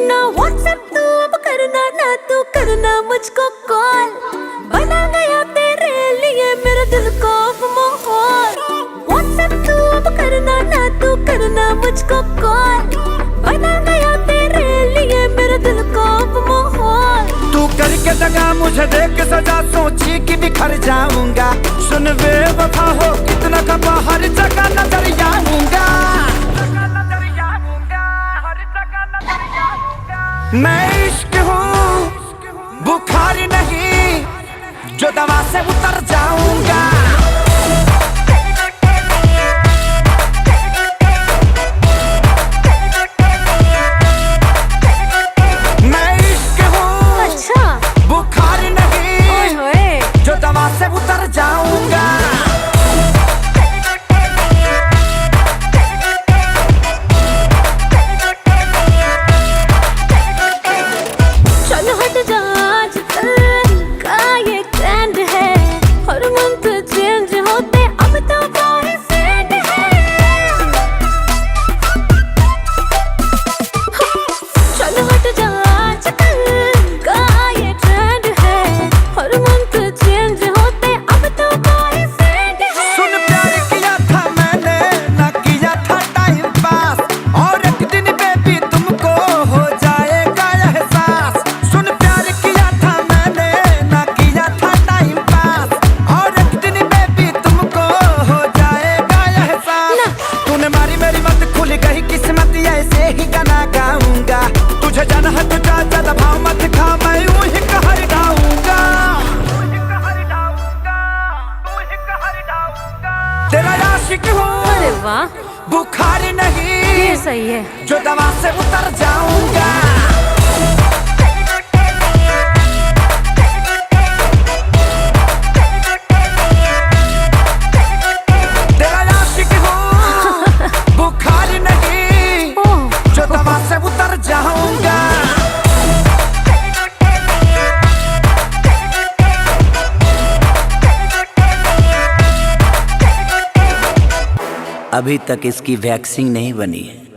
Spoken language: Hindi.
ना व्हाट्सएप तू अब करना, ना तू करना मुझको कॉल। बना गया तेरे लिए मेरे दिल को माहौल। व्हाट्सएप तू अब करना, ना तू करना मुझको कॉल। बना गया तेरे लिए मेरे दिल को माहौल। तू करके दगा मुझे देख सजा, सोची कि बिखर जाऊंगा। सुन बेवफा हो कितना खपा, हर जगह नजर आऊंगा। मैं इश्क हूँ बुखार नहीं, जो दवा से उतर जाऊंगा। मैं इश्क हूँ अच्छा बुखार नहीं, जो दवा से उतर जाऊंगा। चल हट जा, आजकल का ये ट्रेंड है। हर मंथ चेंज होते अब तो बॉयफ्रेंड है। चल हट जा, आजकल का ये ट्रेंड है। हर मंथ चेंज होते अब तो बॉयफ्रेंड है। सुन प्यार किया था मैंने, ना किया था टाइम पास। और एक दिन बेबी तुमको हो जाएगा एहसास। सुन प्यार किया था मैंने, ना किया था टाइम पास। और एक दिन बेबी तुमको हो जाएगा एहसास। तूने मारी मेरी मत, खुल गई किस्मत, ऐसे ही गाना गाऊंगा। तुझे जाना है तो जा, ज्यादा भाव मत खा, मैं यूं ही कहर गाऊंगा। तेरा आशिक हूँ अरे वाह, बुखार ये नहीं, सही है। जो दवा से उतर जाऊंगा। तेरा आशिक हूँ बुखार नहीं, ओह, जो दवा से उतर जाऊंगा। अभी तक इसकी वैक्सीन नहीं बनी है।